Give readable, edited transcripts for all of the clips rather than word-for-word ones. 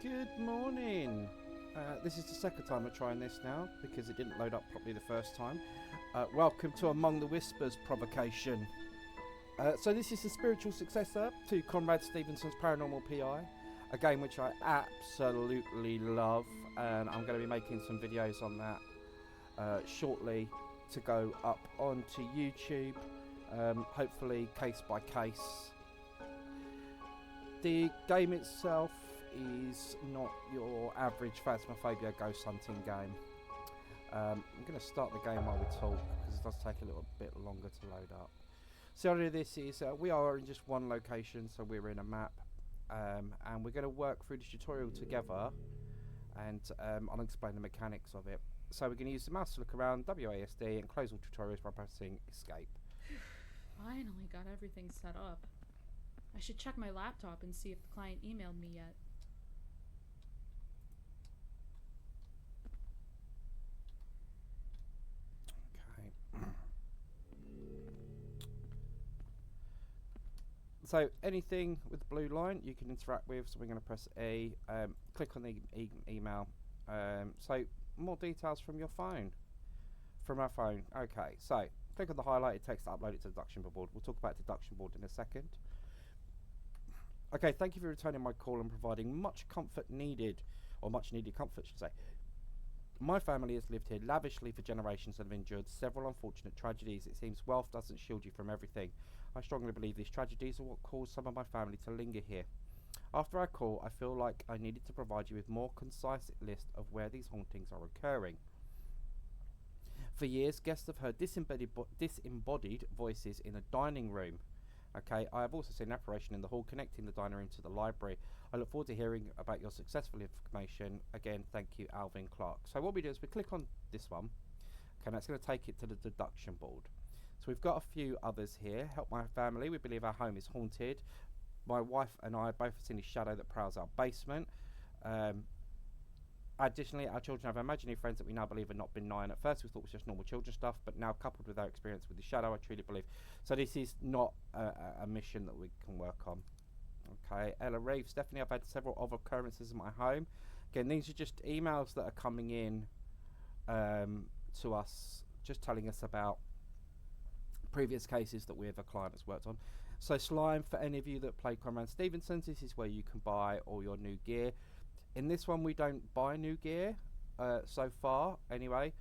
Good morning. This is the second time I'm trying this now because it didn't load up properly the first time. Welcome to Among the Whispers Provocation. So this is the spiritual successor to Conrad Stevenson's Paranormal PI, a game which I absolutely love, and I'm going to be making some videos on that shortly to go up onto YouTube, hopefully case by case. The game itself is not your average Phasmophobia ghost hunting game. I'm going to start the game while we talk because it does take a little bit longer to load up. So the idea of this is we are in just one location, so we're in a map, and we're going to work through the tutorial together, and I'll explain the mechanics of it. So we're going to use the mouse to look around, WASD, and close all tutorials by pressing escape. Finally got everything set up. I should check my laptop and see if the client emailed me yet. Okay. So anything with the blue line you can interact with, so we're going to press A, click on the email. So more details from your phone. From our phone. Okay, so click on the highlighted text to upload it to the deduction board. We'll talk about deduction board in a second. Okay, thank you for returning my call and providing much comfort needed, or much needed comfort, I should say. My family has lived here lavishly for generations and have endured several unfortunate tragedies. It seems wealth doesn't shield you from everything. I strongly believe these tragedies are what caused some of my family to linger here. After our call, I feel like I needed to provide you with a more concise list of where these hauntings are occurring. For years, guests have heard disembodied voices in a dining room. Okay, I have also seen an apparition in the hall connecting the dining room to the library. I look forward to hearing about your successful information. Again, thank you, Alvin Clark. So what we do is we click on this one. Okay, that's going to take it to the deduction board. So we've got a few others here. Help my family. We believe our home is haunted. My wife and I both have seen a shadow that prowls our basement. Additionally, our children have imaginary friends that we now believe are not benign. At first we thought it was just normal children stuff, but now coupled with our experience with the shadow, I truly believe. So this is not a mission that we can work on. Okay, Ella Reeves, Stephanie, I've had several other occurrences in my home. Again, these are just emails that are coming in to us, just telling us about previous cases that we have a client that's worked on. So Slime, for any of you that play Conrad Stevenson, this is where you can buy all your new gear. In this one we don't buy new gear so far anyway.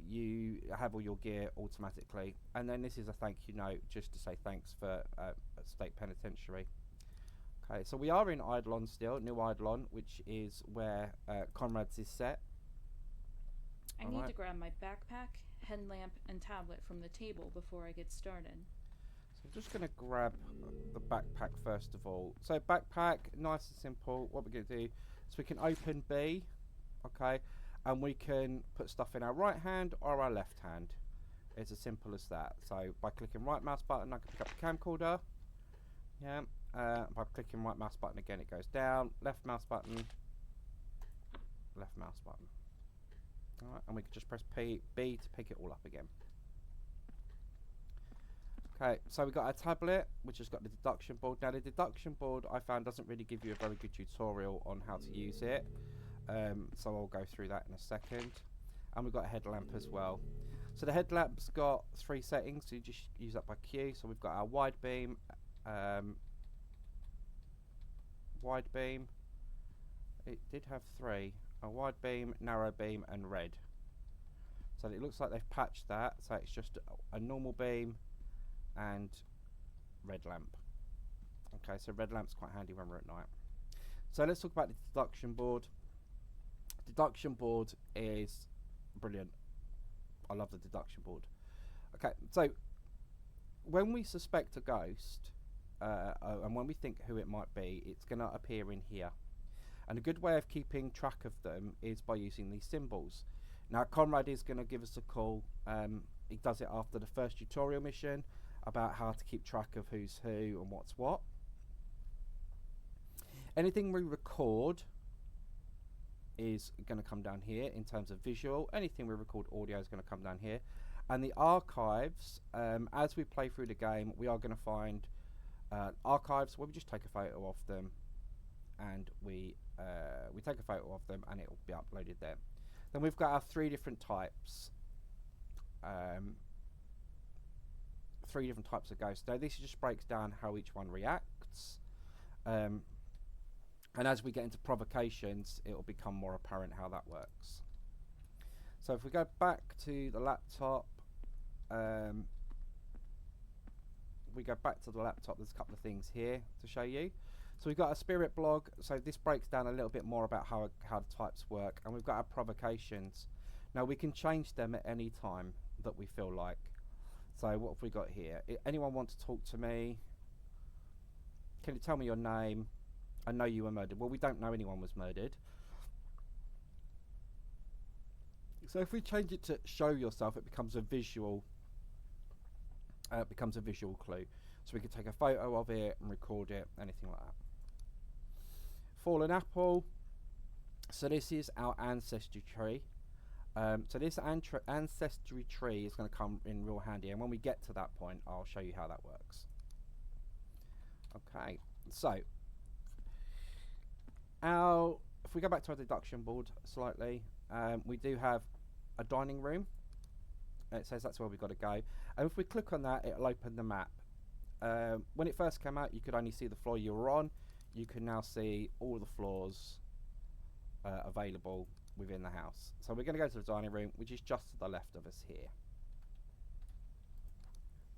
You have all your gear automatically, and then this is a thank you note just to say thanks for State Penitentiary. Okay, so we are in Eidolon still, New Eidolon, which is where Conrad's is set. I need to grab my backpack, headlamp, and tablet from the table before I get started. So I'm just going to grab the backpack first of all. So backpack, nice and simple. What we're going to do is we can open B, okay, and we can put stuff in our right hand or our left hand. It's as simple as that. So by clicking right mouse button, I can pick up the camcorder. Yeah. By clicking right mouse button again, it goes down. Left mouse button. Left mouse button. All right, and we can just press B to pick it all up again. Okay, so we've got our tablet, which has got the deduction board. Now the deduction board I found doesn't really give you a very good tutorial on how to use it, so I'll go through that in a second. And we've got a headlamp as well. So the headlamp's got 3 settings, so you just use that by Q. So we've got our wide beam, it did have 3, a wide beam, narrow beam and red. So it looks like they've patched that, so it's just a normal beam and red lamp. Okay, so red lamp's quite handy when we're at night. So let's talk about the deduction board. Deduction board is brilliant. I love the deduction board. Okay, so when we suspect a ghost and when we think who it might be, it's going to appear in here. And a good way of keeping track of them is by using these symbols. Now Conrad is going to give us a call. He does it after the first tutorial mission about how to keep track of who's who and what's what. Anything we record is going to come down here in terms of visual. Anything we record audio is going to come down here. And the archives, as we play through the game, we are going to find archives where we just take a photo of them and we take a photo of them, and it will be uploaded there. Then we've got our 3 different types. 3 different types of ghosts. Now this just breaks down how each one reacts. And as we get into provocations, it will become more apparent how that works. So if we go back to the laptop, there's a couple of things here to show you. So we've got a spirit blog. So this breaks down a little bit more about how the types work, and we've got our provocations. Now we can change them at any time that we feel like. So what have we got here? Anyone want to talk to me? Can you tell me your name? I know you were murdered. Well, we don't know anyone was murdered. So if we change it to show yourself, it becomes a visual. Clue. So we can take a photo of it and record it, anything like that. Fallen apple. So this is our ancestry tree. So this ancestry tree is going to come in real handy, and when we get to that point, I'll show you how that works. Okay, so if we go back to our deduction board slightly, we do have a dining room. It says that's where we've got to go, and if we click on that, it'll open the map. When it first came out, you could only see the floor you were on. You can now see all the floors available within the house. So we're going to go to the dining room, which is just to the left of us here.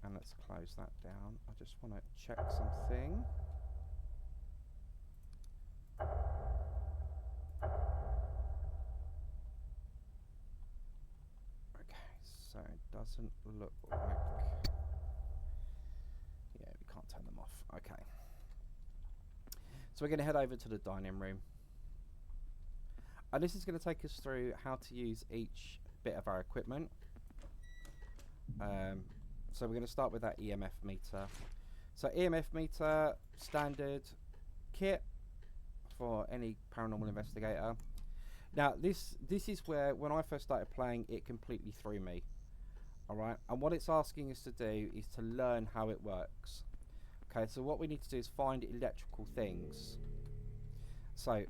And let's close that down. I just want to check something. Okay, so it doesn't look like... Yeah, we can't turn them off. Okay. So we're going to head over to the dining room. And this is going to take us through how to use each bit of our equipment. So we're going to start with that EMF meter. So EMF meter, standard kit for any paranormal investigator. Now this is where, when I first started playing, it completely threw me. Alright, and what it's asking us to do is to learn how it works. Okay, so what we need to do is find electrical things. So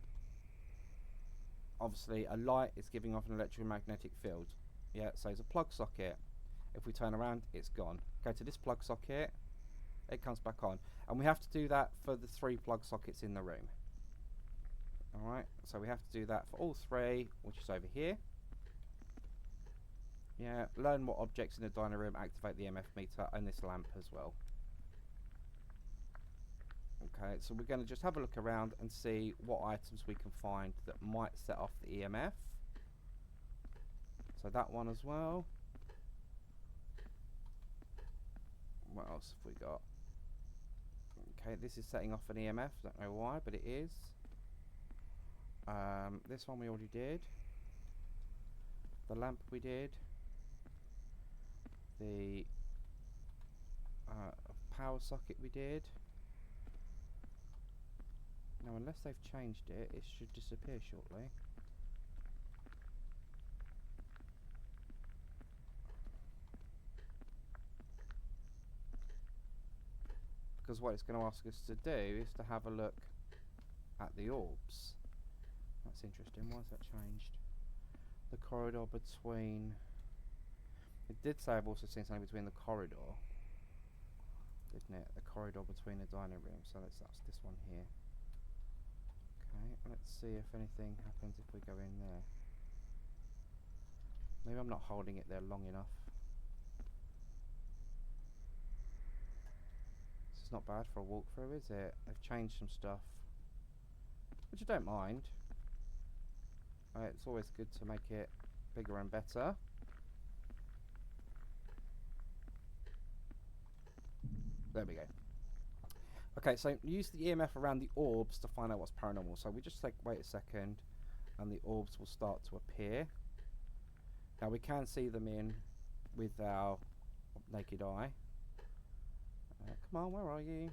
obviously a light is giving off an electromagnetic field. Yeah, so it's a plug socket. If we turn around, it's gone. Go to this plug socket, it comes back on. And we have to do that for the 3 plug sockets in the room. Alright, so we have to do that for all 3, which is over here. Yeah, learn what objects in the dining room activate the EMF meter, and this lamp as well. Okay, so we're going to just have a look around and see what items we can find that might set off the EMF. So that one as well. What else have we got? Okay, this is setting off an EMF. Don't know why, but it is. This one we already did. The lamp we did. The power socket we did. Now, unless they've changed it, it should disappear shortly. Because what it's going to ask us to do is to have a look at the orbs. That's interesting. Why has that changed? The corridor between... It did say I've also seen something between the corridor, didn't it? The corridor between the dining room. So that's this one here. Okay, let's see if anything happens if we go in there. Maybe I'm not holding it there long enough. This is not bad for a walkthrough, is it? They've changed some stuff, which I don't mind. It's always good to make it bigger and better. There we go. Okay, so use the EMF around the orbs to find out what's paranormal. So we just wait a second, and the orbs will start to appear. Now we can see them in with our naked eye. Come on, where are you?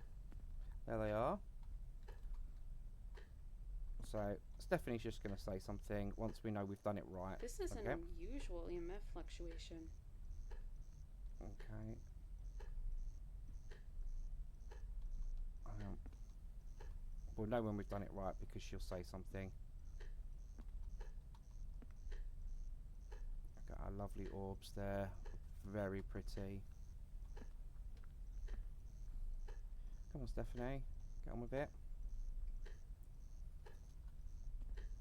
There they are. So Stephanie's just going to say something once we know we've done it right. This is an unusual EMF fluctuation. Okay. We'll know when we've done it right because she'll say something. Got our lovely orbs there. Very pretty. Come on, Stephanie. Get on with it.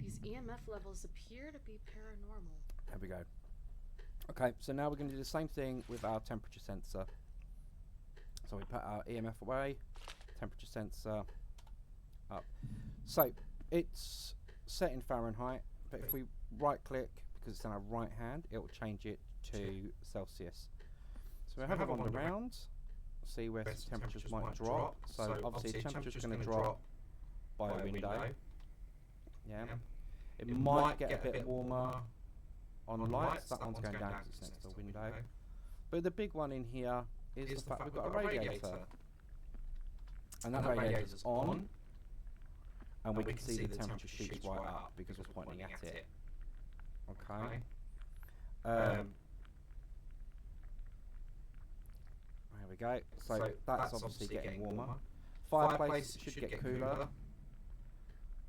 These EMF levels appear to be paranormal. There we go. Okay, so now we're going to do the same thing with our temperature sensor. So we put our EMF away, temperature sensor up. So it's set in Fahrenheit, but if we right click, because it's in our right hand, it will change it to Celsius. So we have a wander around, see where some temperatures might drop. So obviously the temperature's going to drop by a window. Yeah. It might get a bit warmer on the lights. That one's going down because it's next to the window. But the big one in here is the fact we've got a radiator. And that radiator's on. And we can see the temperature shoots right up because we're pointing at it. Okay. There we go. So that's obviously getting warmer. Fireplace should get cooler.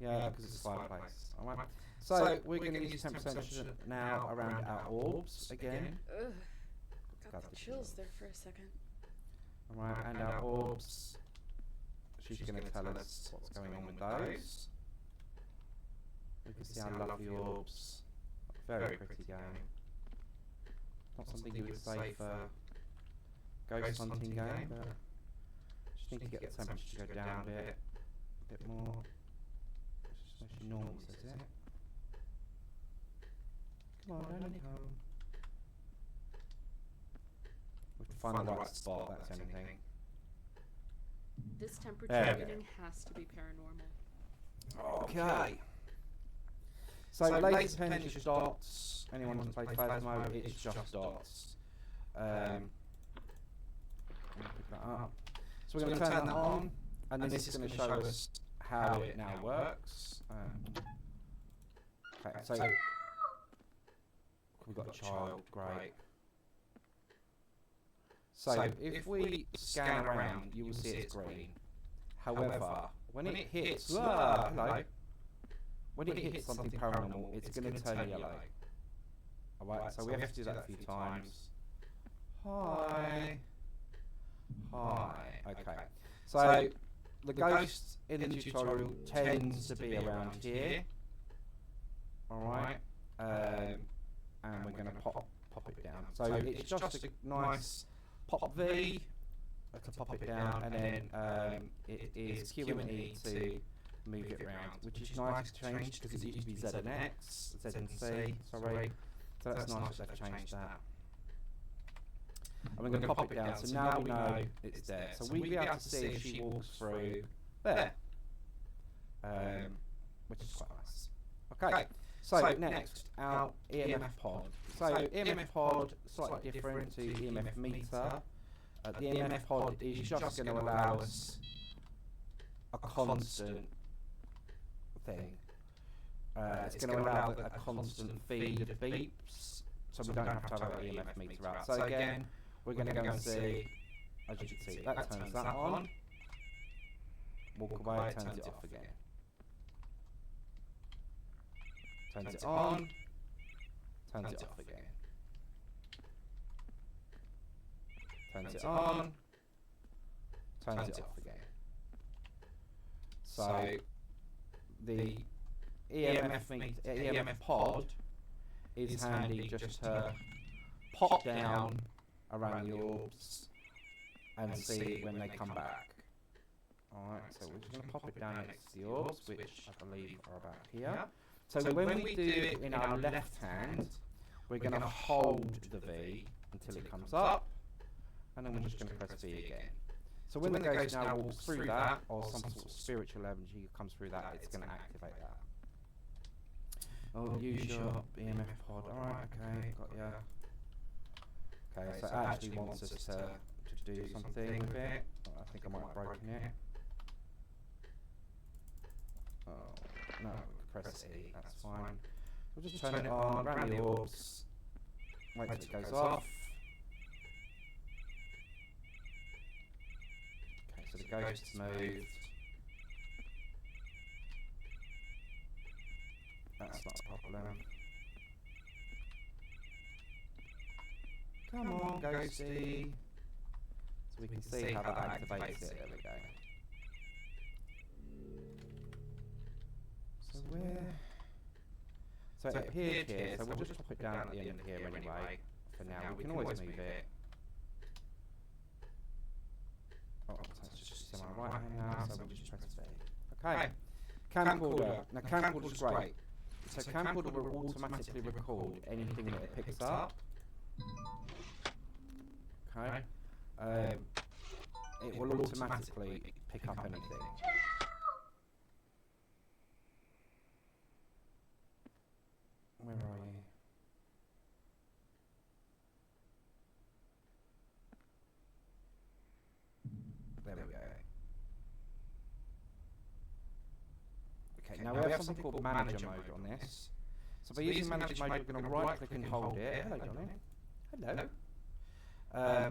Yeah, because it's a fireplace. Alright. So we're going to use temp sensor now around our orbs again. Ugh. Got the chills there for a second. Alright, and our orbs. She's going to tell us what's going on with those. We can see our lovely orbs. Very pretty game. Not something you would say for ghost hunting game, but just need to get the temperature to go down a bit more. It's just actually normal, says it. Come on, Danny, come. We have to find the right spot, that's anything. This temperature reading has to be paranormal. Okay. So laser pen is just dots. Anyone who's played Phasmo, it's just dots. Pick that up. So we're going to turn that on, and then this is going to show us how it now works. Okay, so we've got a child, great. So if we scan around, you will see it's green. However, when it hits, hello. When it hits something paranormal, it's going to turn yellow. Alright, so we have to do that a few times. Hi. Hi. Okay. So the ghost in the tutorial tends to be around here. Alright. And we're going to pop it down. So it's just a nice pop V to pop it down, and then it is Q and E to move it around, which is nice to change because it used to be Z and X, Z and C, sorry. So that's nice that they've changed that. And we're going to pop it down, so now we know it's there. So we'll be able to see if she walks through there, which is quite nice. Okay, so next, our EMF pod. So EMF pod, slightly different to EMF meter. The EMF pod is just going to allow us a constant thing. It's going to allow a constant feed of beeps, so we don't have to have our EMF meter out. So again, we're going to go and see, as you can see, that turns that on. Walk away, turns it off again. Turns it on, turns it off again. Turns it on, turns it off again. So the EMF pod is handy just to pop down around the orbs and see when they come back. Alright, so we're just going to pop it down next to the orbs, which I believe are about here. So when we do it in our left hand, we're going to hold the V until it comes up, and then we're just going to press V again. So when the ghost now walks through that, or some sort of spiritual energy comes through that, it's going to activate that. Oh, use your EMF pod. Alright, okay, got ya. Okay, so it actually wants us to do something with it. I think I might have broken it. Oh, no, we can press E, that's fine. We'll just turn it on, around the orbs, wait till it goes off. Okay, so the ghost's moved. That's not a problem. Come on, Ghosty. So we can see how that activates it. There we go. So where? So it appeared here, so we'll just pop it down at the end here anyway. For now, we can always move it. Oh, so it's just on my right hand now, so we just press V. Okay. Camcorder. Now camcorder's great. So camcorder will automatically record anything that it picks up. Okay. It will automatically pick up anything. Where are you? There we go. Okay, now we have something called manager mode on this. So by using manager mode, we're going to right click and hold it. Hello, Johnny. Hello.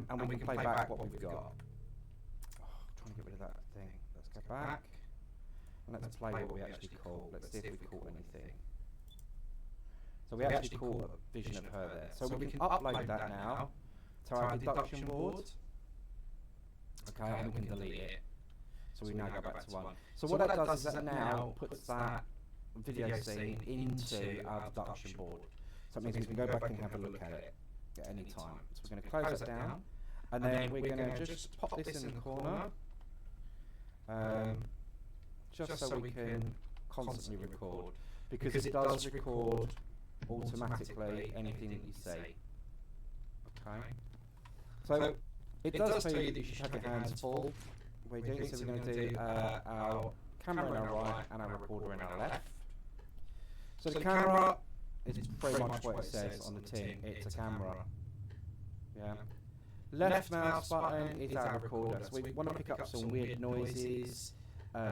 And we can play back what we've got. Oh, trying to get rid of that thing. Let's go back. And let's play what we actually caught. Let's see if we caught anything. So we actually caught a vision of her there. So we can upload that now to our deduction board. Okay, and we can delete it. So we now go back to 1. So what that does is that now puts that video scene into our deduction board. So it means we can go back and have a look at it at any time. So we're going to close it down, and then we're going to just pop this in the corner, just so we can constantly record, because it does record automatically anything that you see. Okay. So it does tell you that you should have your hands full. We're doing so. We're going to do our camera in our right and our recorder in our left. So the camera is pretty much what it says on the tin. It's a camera. Yeah. Left mouse button is our recorder. So we want to pick up some weird noises.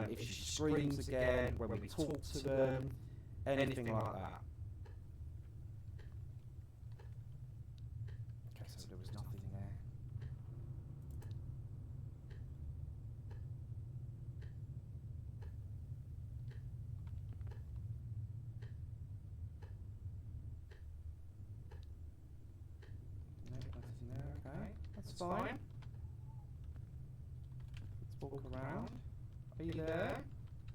If she screams again, when we talk to them, anything like that. Okay, so there was nothing there. Okay, that's fine. Let's walk around. Are you there?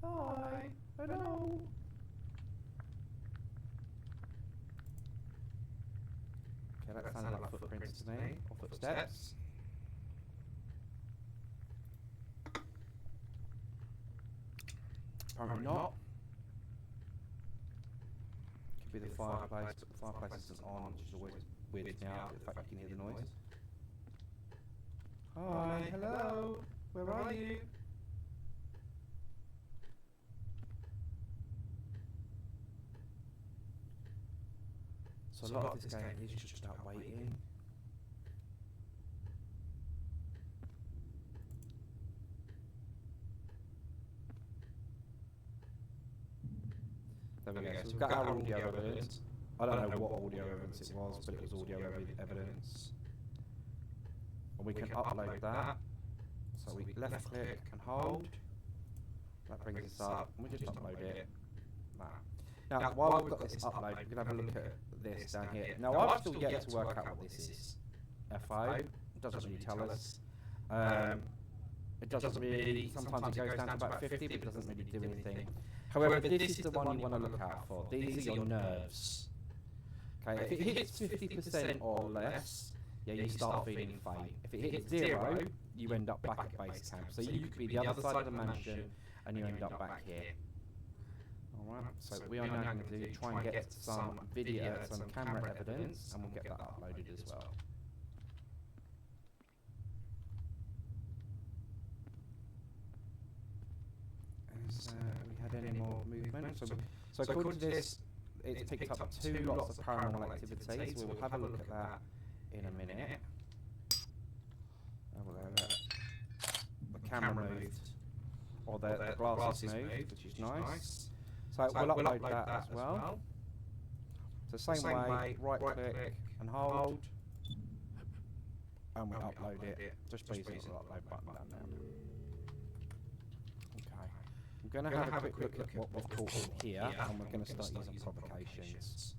Hi. Hello. Okay, that sounded like footprints to me, or footsteps. Apparently not. Could be the fireplace, but the fireplace isn't on, which is always weirds me out, the fact that you can hear the noise. Hi, hello, where are you? So a lot of this game is just about waiting. There we go, so we've got our audio evidence. I don't know what audio evidence it was, but it was audio evidence. And we can upload that. So we left click and hold. That brings us up, and we just upload it. Now, while we've got this upload, we can have a look at this down here. Now, I've still yet to work out what this is. FO, it doesn't really tell us. It doesn't really, sometimes it goes down to about 50, but it doesn't really do anything. However, this is the one you want to look out for. These are your nerves. Okay, if it hits 50% or less, yeah, you start feeling faint. If it hits 0, you end up back at base camp. So you could be the other side of the mansion, and you end up back here. Alright, so we are now going to try and get some video, some camera evidence, and we'll get that uploaded as well. Has we had any more movement? So according to this, it's picked up 2 lots of paranormal activity, so we'll have a look at that in a minute. The camera moved, or the glasses moved, which is nice. So we'll upload that as well. So same way, right click and hold, and we upload it. Just please use the upload button down there. Okay. I'm going to have a quick look at what we've caught in here, and we're going to start using provocations.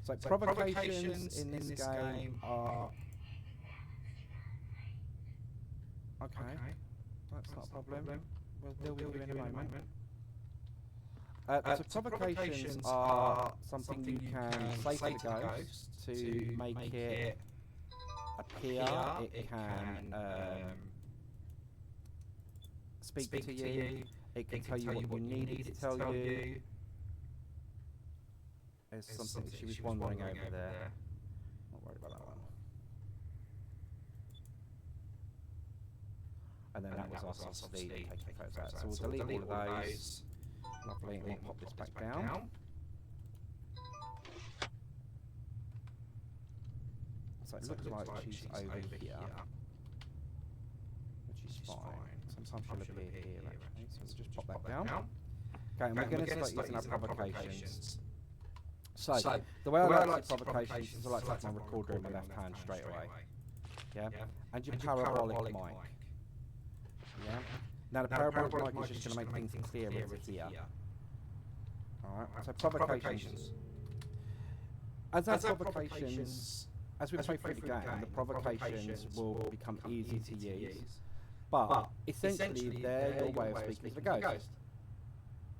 So provocations in this game are... Okay, that's not a problem. We'll deal with you in a moment. So provocations are something you can say to the ghost to make it appear. It can speak to you. It can tell you what you need it to tell you. There's something she was wandering over there. Not worried about that one. And then that was us on Steve taking photos out. So we'll delete all of those. Lovely, and we'll pop this back down. So it looks like she's over here, which is fine. Sometimes she'll appear here actually, so we'll just pop that down. Okay, and we're going to start using our provocations. So, the way I like to provocations is I like to have my recorder in my left hand straight away. Yeah? And your parabolic mic. Yeah? Now the parabolic mic is just going to make things clearer to hear. Alright, so provocations. As provocations, as we play through the game, the provocations will become easy to use. But essentially they're your way of speaking to the ghost.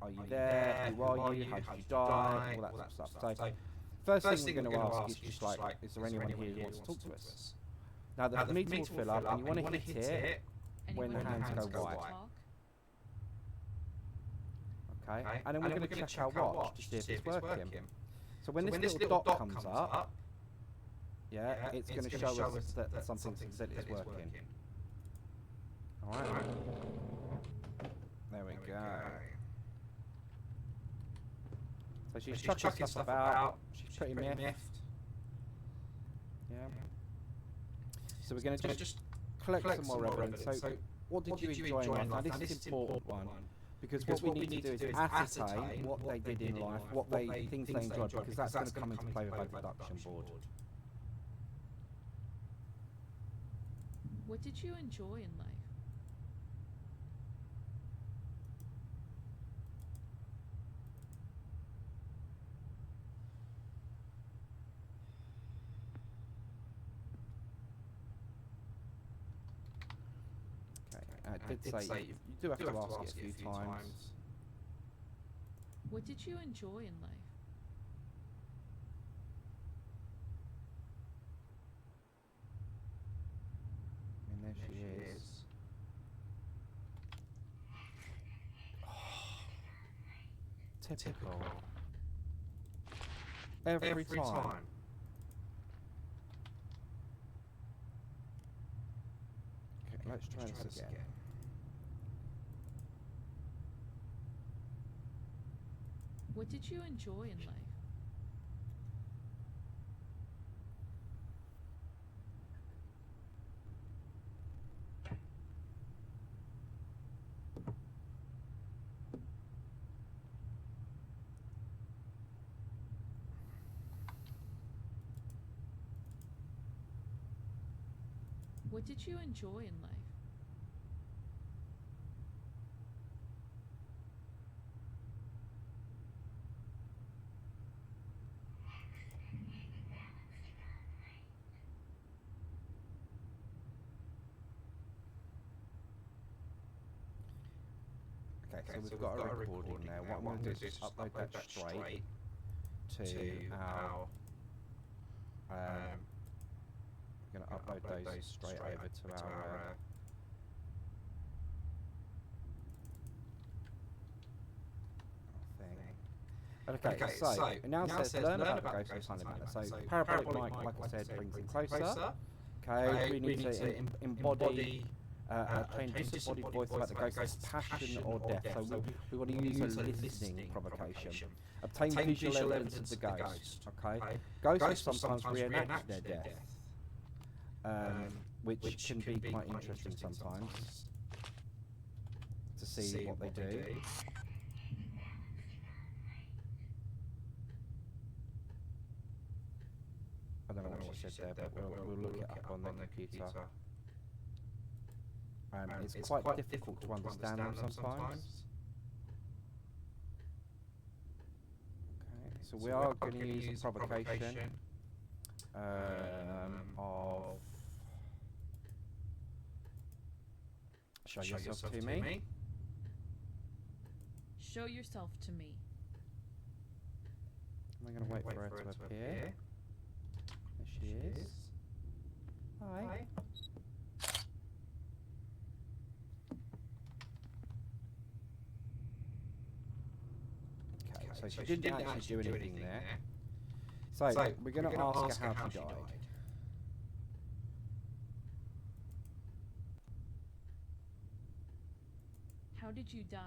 Are you there? Who are you? How did you die? All that sort of stuff. So, first thing we're going to ask is just like, is there anyone here who wants to talk to us? Now the meter will fill up, and you want to hit it when the hands go white. Okay, and then we're going to check our watch to see if it's working. So when this little dot comes up, yeah, it's going to show us that something is working. Alright, there we go. So she's chucking stuff about, she's pretty miffed. Yeah. So we're going to just collect some more evidence. So what did you enjoy in life? Now this is an important one, because what we need to do is ascertain what they did in life, things they enjoyed, because that's going to come into play with our deduction board. What did you enjoy in life? I did say you do have to ask it a few times. What did you enjoy in life? And there she is. Oh, typical. Every time. Okay, let's try this again. What did you enjoy in life? What did you enjoy in life? Okay, so we've got a recording there. What I'm going to do is upload that straight to our... I'm going to upload those straight over to our... thing. Okay, so it now says learn about ghosts in silent manner. So parabolic mic, like I said, brings in closer. Okay, we need to embody plain disembodied voice about the ghost's passion or death. So we want to use a listening provocation. Obtain visual evidence of the ghost. Okay, ghosts sometimes reenact their death, which can be quite interesting sometimes to see what they do. I don't know what she said there, but we'll look it up on the computer. It's quite difficult to understand them sometimes. So we are going to use a provocation of show yourself to me. Show yourself to me. We're going to wait for her to appear. There she is. Hi. Okay, so she didn't actually do anything there. So we're going to ask her how she died. How did you die?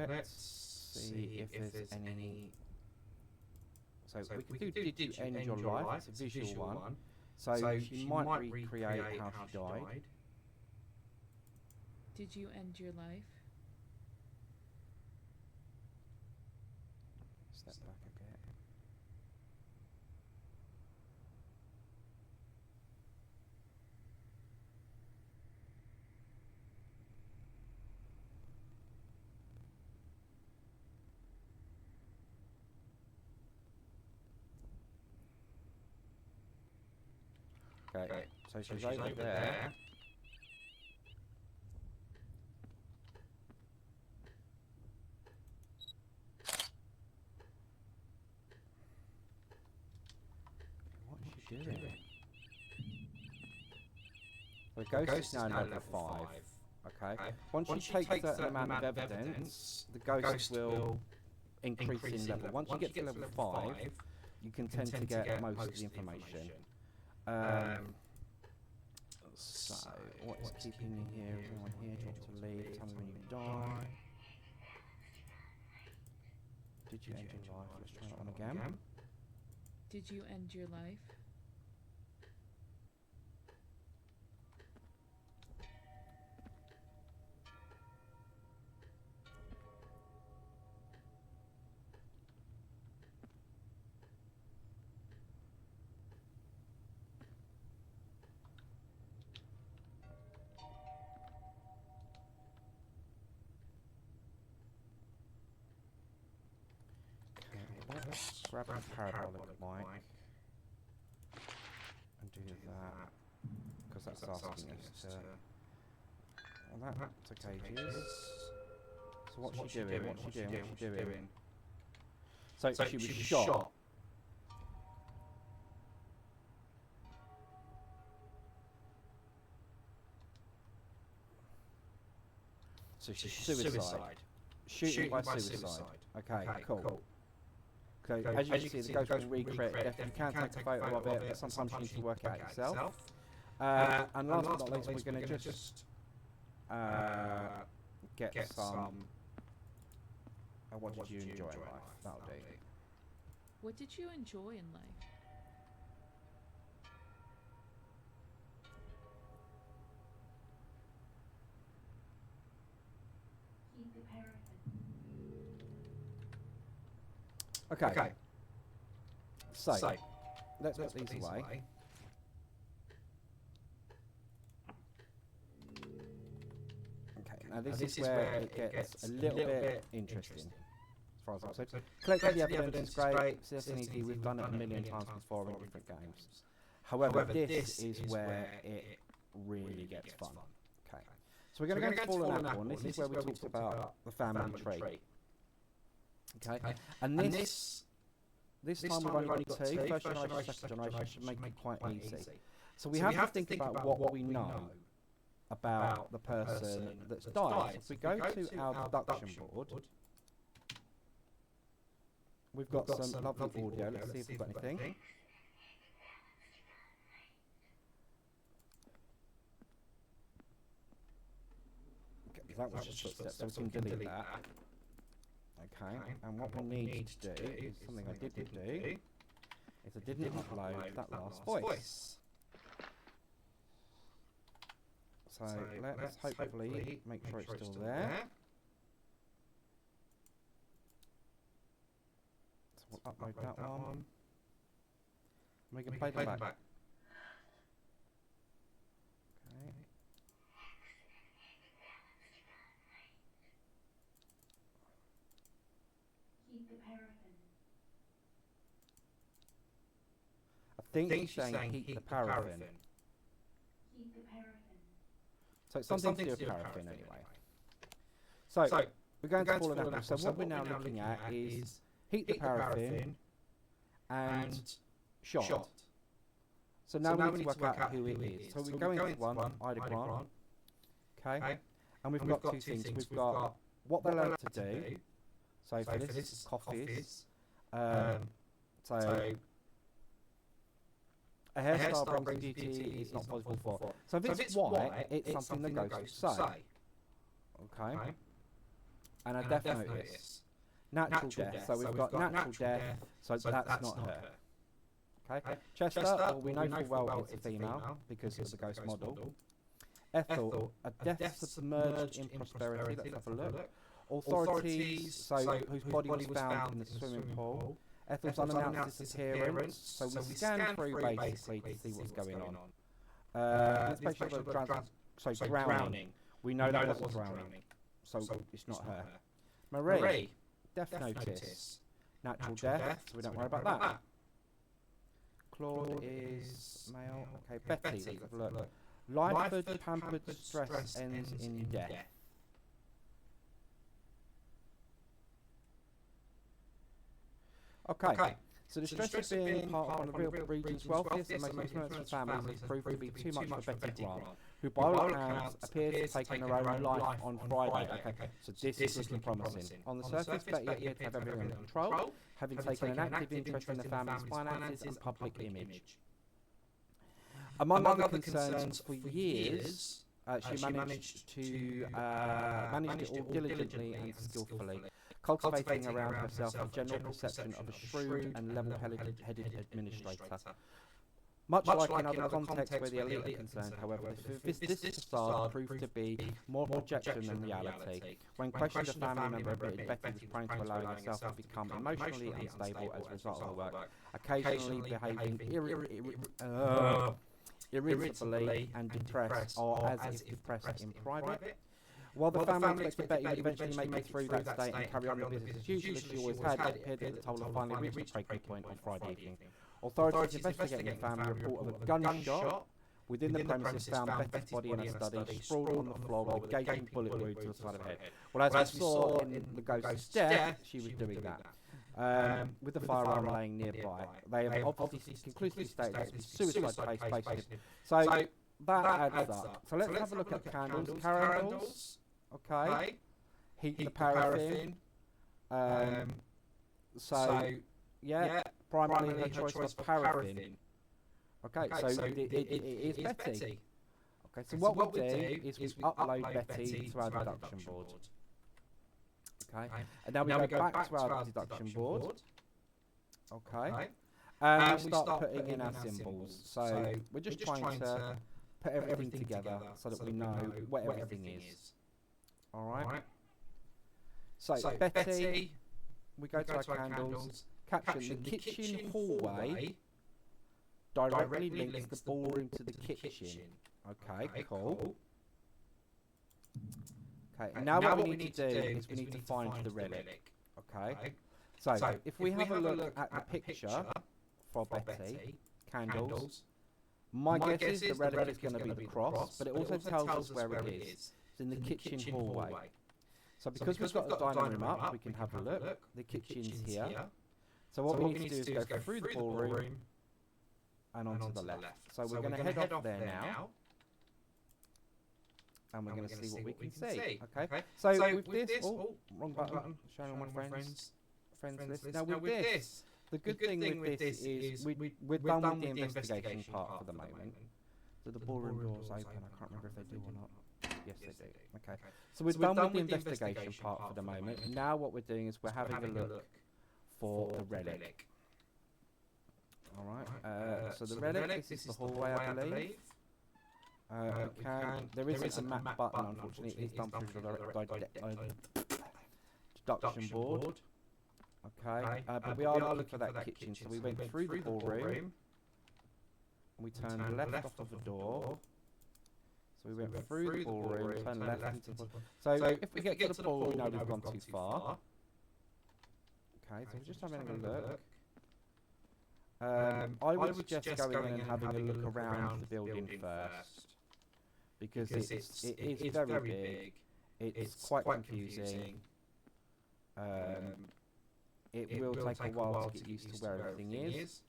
Let's see if there's any. So we can do did you end your life? It's a visual one. So she might recreate how she died. Did you end your life? Step back a bit. Okay, so she's over there. What's she doing? The ghost is now level 5. Okay. Once she takes a certain amount of evidence, the ghost will increase in level. Once you get to level 5, you can tend to get most of the information. So, what's keeping you here? Is anyone here? Do you want to leave? Tell me when you die. Did you end your life? Let's try that one again. Did you end your life? Let's grab a parabolic mic and do that, because that's asking us to. Well, that's okay, Giz. So what's she doing? What's she doing? So she was shot. So she's suicide. Shooting by suicide. Okay, cool. Okay, as you can see, the ghost will recreate death. You can take a photo of it, but sometimes you need to work it out yourself. And last but not least, we're going to just get some. What did you enjoy in life? That'll do. What did you enjoy in life? Okay. So let's put these away. Okay, now this is where it gets a little bit interesting, as far as I'm concerned. Collecting the evidence is great. It's easy. We've done it a million times before in different games. However, this is where it really gets fun. Okay, so we're going to go into Fallen Apple, and this is where we talked about the family tree. Okay, and this time we've only got 2, first generation, second generation, should make it quite easy. So we have to think about what we know about the person that's died. So if we go to our deduction board, we've got some lovely audio. Let's see if we've got anything. Okay, that was just footsteps, so we can delete that. Okay, and what we need to do is something I didn't do, is I didn't upload that last voice. So let's hopefully make sure it's still there. So we'll upload that one. We can play them back. Okay. Heat the paraffin. I think he's saying heat the paraffin. Heat the paraffin. So it's something to do with paraffin anyway. So we're going to call an apple. So what we're now looking at is heat the paraffin and shot. So now we need to work out who it is. So we go into one, Ida Grant. Okay? And we've got two things. We've got what they're allowed to do. So for this is coffees. So a hairstyle brings beauty is not possible for. So if it's white, it's something that goes to say. Okay? And a death notice. Natural death. So we've got natural death, so that's not her. Okay? Chester, well, we know full well it's a female because of the ghost model. Ethel, a death submerged in prosperity. Let's have a look. Authorities, so whose body was found in the swimming pool. Ethel's unannounced disappearance, so we scan through basically to see what's going on. Let's make sure that drowning. We know that wasn't drowning, so it's not her. Marie, death notice. Natural death, so we don't worry about that. Claude is male. Okay, Betty, let's have a look. Lyford, pampered, stress ends in death. Okay, so the stress of being part of one of the real region's wealthiest and most influential families has proved to be too much for Betty Grant, who by all accounts appears to have taken her own life on Friday. Okay, so this is looking promising. On the surface, Betty appeared to have everything under control, having taken an active interest in the family's finances and public image. Among other concerns for years, she managed it all diligently and skillfully, cultivating around herself a general perception of a shrewd and level-headed administrator. Much like in other contexts where the elite are concerned, however, this facade proved to be more projection than reality. When questioned, a family member admitted Betty was prone to allowing herself to become emotionally unstable as a result of her work, occasionally behaving irritably and depressed, or as if depressed in private. While the family expected Betty would eventually make it through that state and carry on the business as usual as she always had, it appeared that the toll had finally reached the breaking point on Friday evening. Authorities investigating the family report of a gunshot within the premises found Betty's body in a study, sprawled on the floor with a gaping bullet wound to the side of her head. Well, as we saw in the ghost's death, she was doing that. With the firearm laying nearby. They have obviously conclusively stated it was suicide based. So that adds up. So let's have a look at candles. Candles. Okay. Heat the paraffin. So yeah, primarily her choice was paraffin. Okay, so it is Betty. Okay, so what we'll do is we upload Betty to our deduction board. Okay, and now we go back to our deduction board. Okay, and we start putting in our symbols. So we're just trying to put everything together so that we know what everything is. Alright? So Betty, we go to our candles. Caption, the kitchen hallway directly links the ballroom to the kitchen. Okay, cool. Okay, now what we need to do is we need to find the relic. Okay, so if we have a look at the picture for Betty, candles, my guess is the relic is going to be the cross, but it also tells us where it is. It's in the kitchen hallway. So because we've got the dining room up, we can have a look. The kitchen's here. So what we need to do is go through the ballroom and onto the left. So we're going to head off there now. And we're going to see what we can see. Okay. So with this, wrong button, showing all my friends list. Now with this, the good thing with this is we're done with the investigation part for the moment. So the ballroom door's open. I can't remember if they do or not. Yes, they do. Okay. So we're done with the investigation part for the moment. Now what we're doing is we're having a look for the relic. All right. So the relic, this is the hallway, I believe. There isn't a map button, unfortunately. It's done through the deduction board. Okay. But we are looking for that kitchen. So we went through the ballroom. And we turned left off of the door. So we went through the ballroom, turned left into the ballroom. So if we get to the ballroom, we know we've gone too far. Okay, so we're just having a look. I would suggest going in and having a look around the building first. Because it is very big. It's quite confusing. It will take a while to get used to where everything is.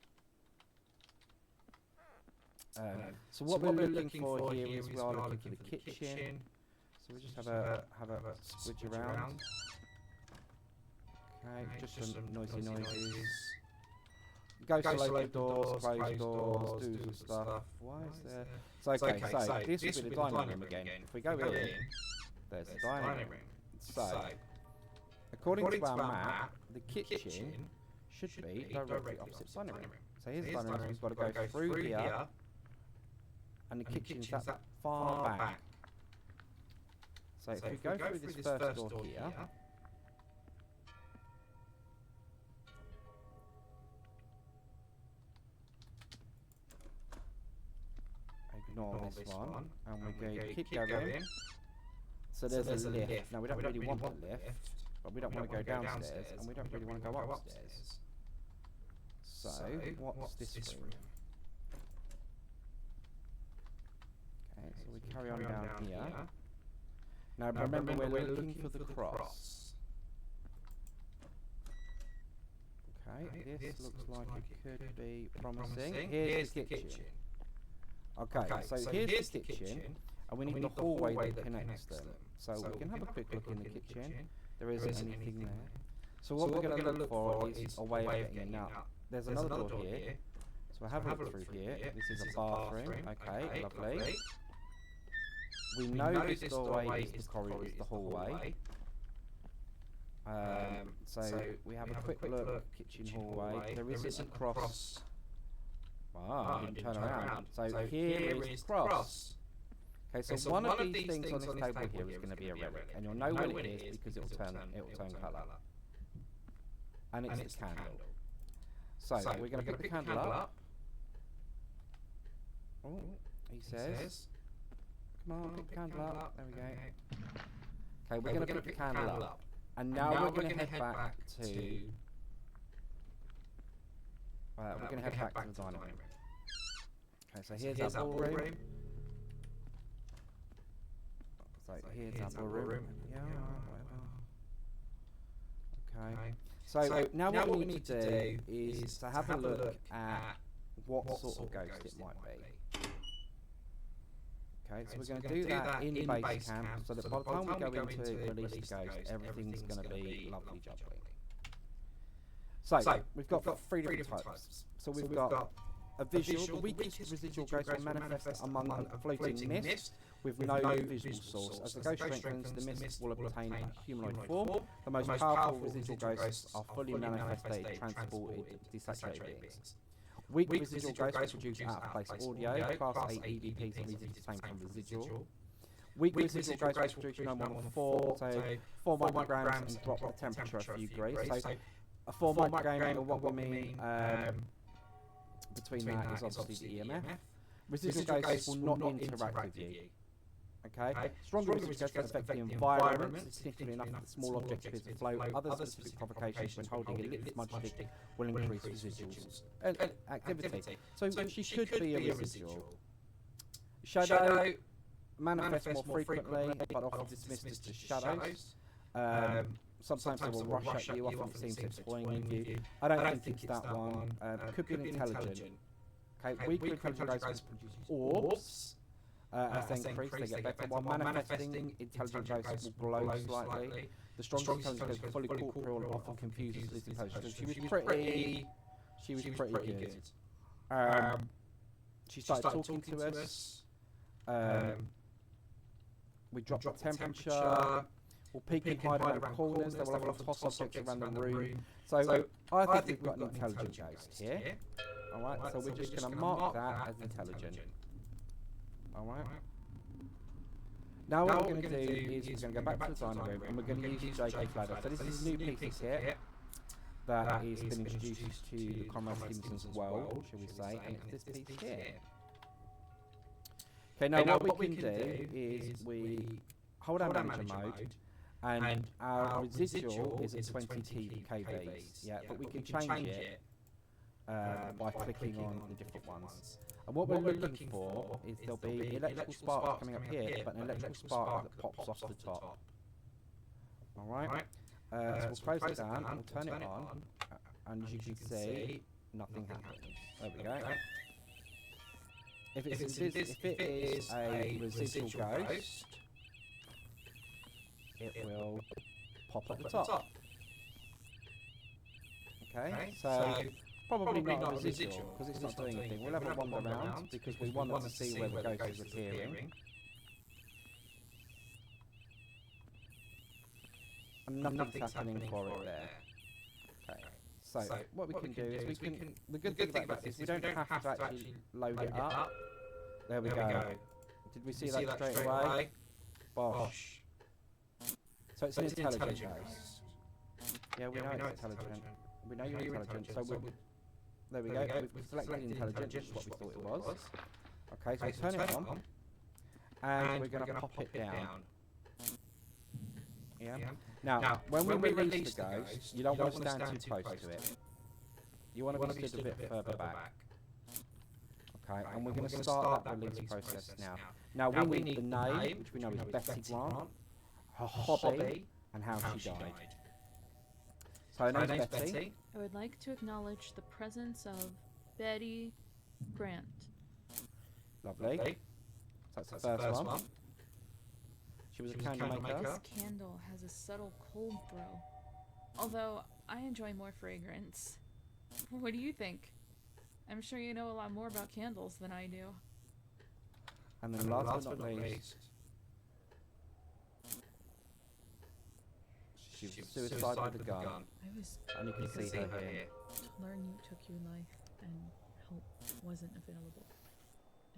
So what we're looking for here is we are looking for the kitchen. So we just have a switch around. Okay, just some noisy noises. Go to local doors, close doors, do some stuff. Why is there? So okay, so this will be the dining room again. If we go in, there's the dining room. So according to our map, the kitchen should be directly opposite the dining room. So here's the dining room. We've got to go through here. And the kitchen's that far back. So if we go through this first door here, ignore this one, and we're going to keep going. So there's a lift. Now we don't really want the lift, but we don't want to go downstairs, and we don't really want to go upstairs. So what's this room? Okay, so we carry on down here. Now remember, we're looking for the cross. Okay, this looks like it could be promising. Here's the kitchen. Okay, so here's the kitchen, and we need the hallway that connects them. So we can have a quick look in the kitchen. There isn't anything there. So what we're going to look for is a way of getting in. Now, there's another door here. So we'll have a look through here. This is a bathroom. Okay, lovely. We know this doorway is the corridor, is the hallway. So we have a quick look, kitchen hallway. There isn't a cross. Wow, I didn't turn around. So here is cross. Okay, so one of these things on this table here is going to be a relic, and you'll know when it is because it'll turn colour. And it's the candle. So we're going to put the candle up. Oh, he says. Come on, pick the candle up. There we go. Okay, we're going to put the candle up. And now we're going to head back to... we're going to head back to the dining room. Okay, so here's our ballroom. So here's our ballroom. Yeah, whatever. Okay. So now what we need to do is to have a look at what sort of ghost it might be. Okay, so we're going to do that in base camp, so that by the time we go into release the ghost, everything's going to be lovely jubbly. So, we've got three different types. So we've got a visual, the weakest residual ghost will manifest among a floating mist with no visual source. As the ghost strengthens, the mist will obtain a humanoid form. The most powerful residual ghosts are fully manifested, transported, desaturated beings. Weak residual ghosts will produce out-of-place audio. Class A EVPs are easy to obtain from residual. Weak residual ghosts will produce no more than 4 micrograms and drop the temperature a few degrees. So a 4 microgram, or what we mean between that is obviously the EMF. Residual ghosts will not interact with you. Okay? Stronger residual ghosts affect the environment. Significantly enough that small objects appear to float. Other specific provocations when holding a lit smudge stick will increase residuals activity. So she could be a residual. Shadow manifests more frequently, but often dismissed as just shadows. Sometimes they will rush at you, often it seems they're toying with you. I don't think it's that one. It could be intelligent. Okay, weaker intelligent ghosts produce orbs. As they increase, they get better. While manifesting, intelligent ghosts will glow slightly. The strongest intelligent ghost is fully corporeal and often confuses this intelligence. So she was pretty good. She started talking to us. We drop the temperature. We'll peek and hide around corners. They will have toss objects around the room. So I think we've got an intelligent ghost here. Alright, so we're just going to mark that as intelligent. Alright. Now what we're going to do is we're going to go back to the dining room and we're going to use Jacob's ladder. So this is a new piece of kit that has been introduced to Conrad Stevenson's world, shall we say, and it's this piece here. Okay, now what we can do is we hold our manager mode, and our residual is at 20 kVs, yeah, but we can change it by clicking on the different ones. And what we're looking for is there'll be electrical sparks coming up here, but an electrical spark that pops off the top. Alright? So we'll close it down, we'll turn it on, and as you can see, nothing happens. There we go. If it is a residual ghost, it will pop at the top. Okay, so probably not a residual because it's not doing anything. We'll have a wander around because we want to see where the ghost is appearing. And nothing's happening for it there. Okay, so what we can do is we can. The good thing about this is we don't have to actually load it up. There we go. Did we see that straight away? Bosh. So it's an intelligent ghost. Yeah, we know it's intelligent. We know you're intelligent, so there we go. We've selected intelligent, which is what we thought it was. Okay, so we turn it on, and we're going to pop it down. Yeah. Now, when we release the ghost, you don't want to stand too close to it. You want to be stood a bit further back. Okay, and we're going to start that release process now. Now we need the name, which we know is Betty Grant, her hobby, and how she died. So her name's Betty. I would like to acknowledge the presence of Betty Grant. Lovely. So that's the first one. She was a candle maker. This candle has a subtle cold throw, although I enjoy more fragrance. What do you think? I'm sure you know a lot more about candles than I do. And then last but not least, she was suicide with a gun. And you can see her here. To learn you took your life and help wasn't available.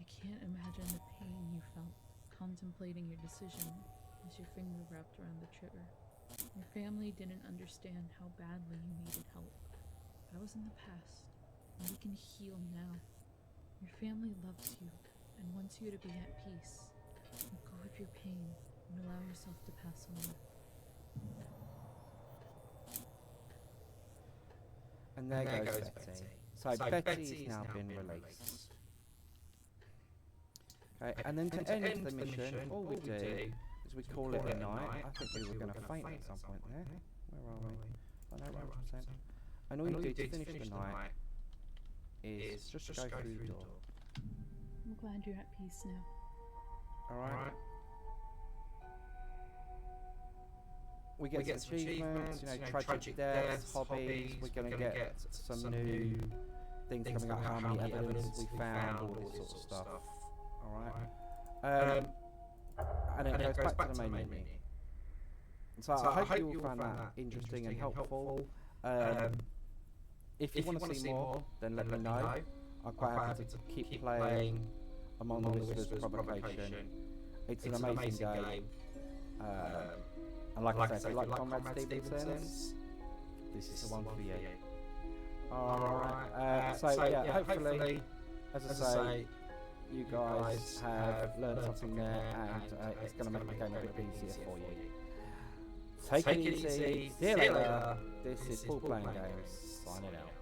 I can't imagine the pain you felt contemplating your decision as your finger wrapped around the trigger. Your family didn't understand how badly you needed help. That was in the past, and we can heal now. Your family loves you and wants you to be at peace. Let go of your pain and allow yourself to pass on. And there goes Betty. So Betty's now been released. Okay, and then to end the mission, all we do is we call it a night. I think we were going to faint at some point there. Where are we? I know 100%. And all you do to finish the night is just go through the door. I'm glad you're at peace now. Alright? We get some achievements, tragic deaths, hobbies. We're going to get some new things coming up, how many evidence we found, all this sort of stuff. Alright? And it goes back to the main menu. So I hope you all found that interesting and helpful. If you want to see more, then let me know. I'm quite happy to keep playing Among the Whispers Provocation. It's an amazing game. And like I said, if you like Conrad Stevenson's, this is the one for you. Alright, so yeah, hopefully, as I say, you guys have learned something there, and it's going to make the game a bit easier for you. Take it easy, see you later. This is Paul Playing Games, signing out.